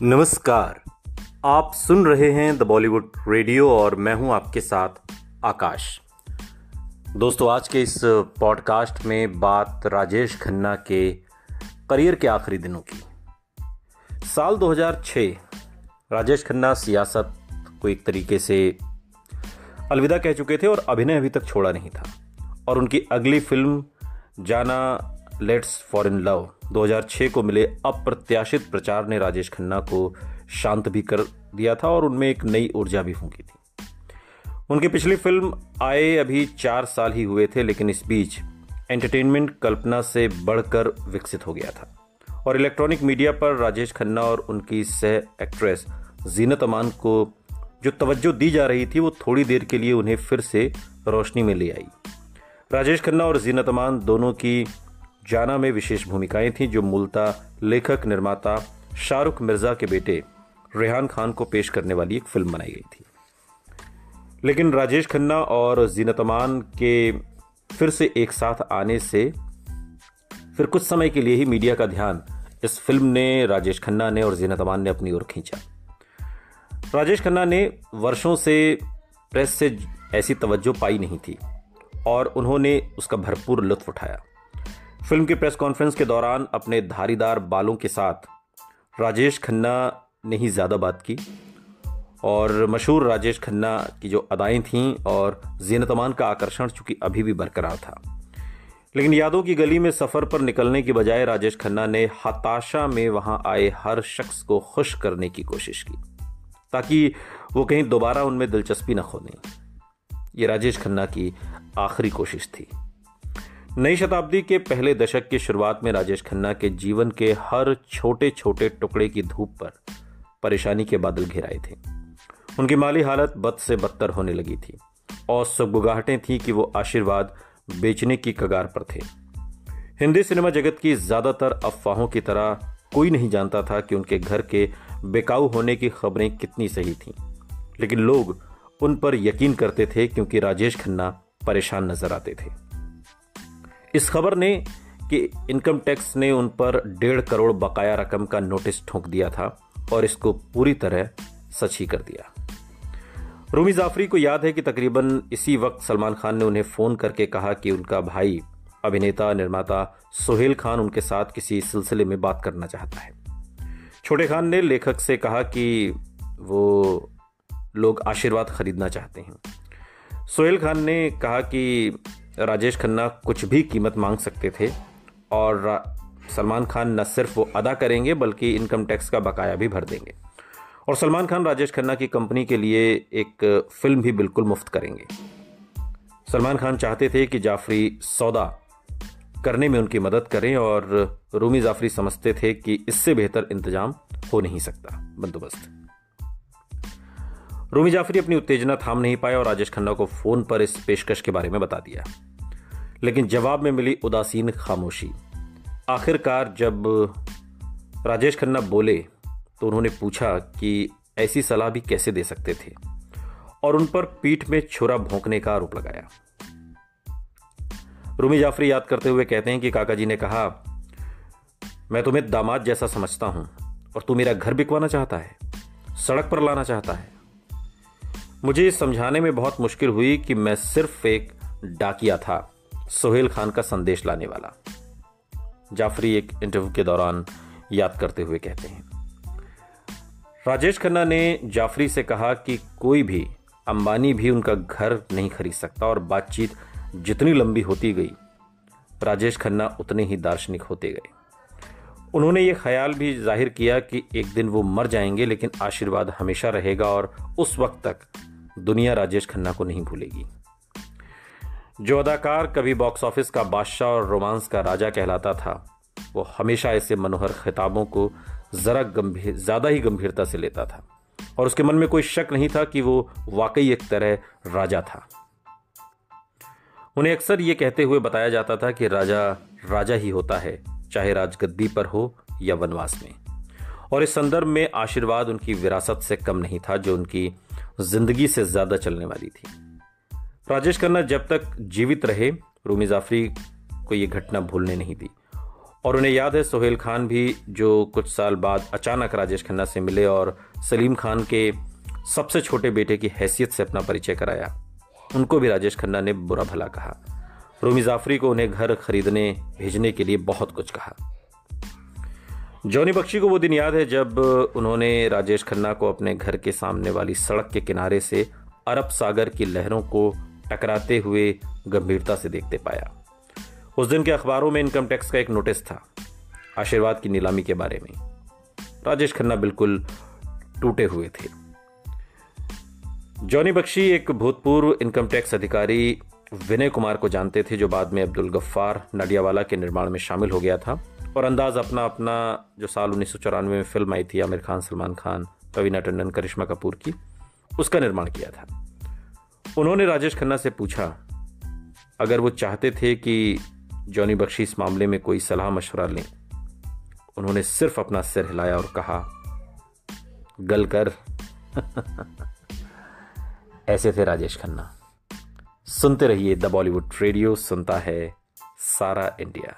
नमस्कार। आप सुन रहे हैं द बॉलीवुड रेडियो और मैं हूं आपके साथ आकाश। दोस्तों, आज के इस पॉडकास्ट में बात राजेश खन्ना के करियर के आखिरी दिनों की। साल 2006 राजेश खन्ना सियासत को एक तरीके से अलविदा कह चुके थे और अभिनय अभी तक छोड़ा नहीं था। और उनकी अगली फिल्म जाना लेट्स फॉल इन लव 2006 को मिले अप्रत्याशित प्रचार ने राजेश खन्ना को शांत भी कर दिया था और उनमें एक नई ऊर्जा भी फूंकी थी। उनकी पिछली फिल्म आए अभी 4 साल ही हुए थे, लेकिन इस बीच एंटरटेनमेंट कल्पना से बढ़कर विकसित हो गया था और इलेक्ट्रॉनिक मीडिया पर राजेश खन्ना और उनकी सह एक्ट्रेस जीनत अमान को जो तवज्जो दी जा रही थी वो थोड़ी देर के लिए उन्हें फिर से रोशनी में ले आई। राजेश खन्ना और जीनत अमान दोनों की जाना में विशेष भूमिकाएं थीं, जो मूलतः लेखक निर्माता शाहरुख मिर्जा के बेटे रेहान खान को पेश करने वाली एक फिल्म बनाई गई थी। लेकिन राजेश खन्ना और जीनत अमान के फिर से एक साथ आने से फिर कुछ समय के लिए ही मीडिया का ध्यान इस फिल्म ने राजेश खन्ना ने और जीनत अमान ने अपनी ओर खींचा। राजेश खन्ना ने वर्षों से प्रेस से ऐसी तवज्जो पाई नहीं थी और उन्होंने उसका भरपूर लुत्फ उठाया। फिल्म की प्रेस कॉन्फ्रेंस के दौरान अपने धारीदार बालों के साथ राजेश खन्ना ने ही ज़्यादा बात की और मशहूर राजेश खन्ना की जो अदाएं थीं और जीनत अमान का आकर्षण चूंकि अभी भी बरकरार था। लेकिन यादों की गली में सफ़र पर निकलने की बजाय राजेश खन्ना ने हताशा में वहां आए हर शख्स को खुश करने की कोशिश की ताकि वो कहीं दोबारा उनमें दिलचस्पी न खो दें। ये राजेश खन्ना की आखिरी कोशिश थी। नई शताब्दी के पहले दशक की शुरुआत में राजेश खन्ना के जीवन के हर छोटे छोटे टुकड़े की धूप पर परेशानी के बादल घिराए थे। उनकी माली हालत बद से बदतर होने लगी थी और सुगबुगाहटें थीं कि वो आशीर्वाद बेचने की कगार पर थे। हिंदी सिनेमा जगत की ज्यादातर अफवाहों की तरह कोई नहीं जानता था कि उनके घर के बेकाऊ होने की खबरें कितनी सही थीं, लेकिन लोग उन पर यकीन करते थे क्योंकि राजेश खन्ना परेशान नजर आते थे। इस खबर ने कि इनकम टैक्स ने उन पर 1.5 करोड़ बकाया रकम का नोटिस ठोक दिया था और इसको पूरी तरह सच ही कर दिया। रूमी जाफरी को याद है कि तकरीबन इसी वक्त सलमान खान ने उन्हें फोन करके कहा कि उनका भाई अभिनेता निर्माता सोहेल खान उनके साथ किसी सिलसिले में बात करना चाहता है। छोटे खान ने लेखक से कहा कि वो लोग आशीर्वाद खरीदना चाहते हैं। सोहेल खान ने कहा कि राजेश खन्ना कुछ भी कीमत मांग सकते थे और सलमान खान न सिर्फ वो अदा करेंगे बल्कि इनकम टैक्स का बकाया भी भर देंगे और सलमान खान राजेश खन्ना की कंपनी के लिए एक फिल्म भी बिल्कुल मुफ्त करेंगे। सलमान खान चाहते थे कि जाफरी सौदा करने में उनकी मदद करें और रूमी जाफरी समझते थे कि इससे बेहतर इंतजाम हो नहीं सकता बंदोबस्त। रूमी जाफरी अपनी उत्तेजना थाम नहीं पाया और राजेश खन्ना को फोन पर इस पेशकश के बारे में बता दिया, लेकिन जवाब में मिली उदासीन खामोशी। आखिरकार जब राजेश खन्ना बोले तो उन्होंने पूछा कि ऐसी सलाह भी कैसे दे सकते थे और उन पर पीठ में छुरा भोंकने का आरोप लगाया। रूमी जाफरी याद करते हुए कहते हैं कि काका जी ने कहा, मैं तुम्हें दामाद जैसा समझता हूं और तू मेरा घर बिकवाना चाहता है, सड़क पर लाना चाहता है। मुझे समझाने में बहुत मुश्किल हुई कि मैं सिर्फ एक डाकिया था, सोहेल खान का संदेश लाने वाला। जाफरी एक इंटरव्यू के दौरान याद करते हुए कहते हैं। राजेश खन्ना ने जाफरी से कहा कि कोई भी अंबानी भी उनका घर नहीं खरीद सकता और बातचीत जितनी लंबी होती गई राजेश खन्ना उतने ही दार्शनिक होते गए। उन्होंने ये ख्याल भी जाहिर किया कि एक दिन वो मर जाएंगे लेकिन आशीर्वाद हमेशा रहेगा और उस वक्त तक दुनिया राजेश खन्ना को नहीं भूलेगी। जो अदाकार कभी बॉक्स ऑफिस का बादशाह और रोमांस का राजा कहलाता था, वो हमेशा ऐसे मनोहर खिताबों को ज्यादा ही गंभीरता से लेता था और उसके मन में कोई शक नहीं था कि वो वाकई एक तरह राजा था। उन्हें अक्सर ये कहते हुए बताया जाता था कि राजा राजा ही होता है, चाहे राजगद्दी पर हो या वनवास में। और इस संदर्भ में आशीर्वाद उनकी विरासत से कम नहीं था, जो उनकी जिंदगी से ज्यादा चलने वाली थी। राजेश खन्ना जब तक जीवित रहे, रूमी जाफरी को यह घटना भूलने नहीं दी और उन्हें याद है सोहेल खान भी, जो कुछ साल बाद अचानक राजेश खन्ना से मिले और सलीम खान के सबसे छोटे बेटे की हैसियत से अपना परिचय कराया। उनको भी राजेश खन्ना ने बुरा भला कहा। रूमी जाफरी को उन्हें घर खरीदने भेजने के लिए बहुत कुछ कहा। जॉनी बख्शी को वो दिन याद है जब उन्होंने राजेश खन्ना को अपने घर के सामने वाली सड़क के किनारे से अरब सागर की लहरों को टकराते हुए गंभीरता से देखते पाया। उस दिन के अखबारों में इनकम टैक्स का एक नोटिस था आशीर्वाद की नीलामी के बारे में। राजेश खन्ना बिल्कुल टूटे हुए थे। जॉनी बख्शी एक भूतपूर्व इनकम टैक्स अधिकारी विनय कुमार को जानते थे, जो बाद में अब्दुल गफ्फार नडियावाला के निर्माण में शामिल हो गया था और अंदाज अपना अपना जो साल 1994 में फिल्म आई थी आमिर खान, सलमान खान, रवीना टंडन, करिश्मा कपूर की, उसका निर्माण किया था। उन्होंने राजेश खन्ना से पूछा अगर वो चाहते थे कि जॉनी बख्शी इस मामले में कोई सलाह मशवरा लें। उन्होंने सिर्फ अपना सिर हिलाया और कहा गल कर। ऐसे थे राजेश खन्ना। सुनते रहिए द बॉलीवुड रेडियो, सुनता है सारा इंडिया।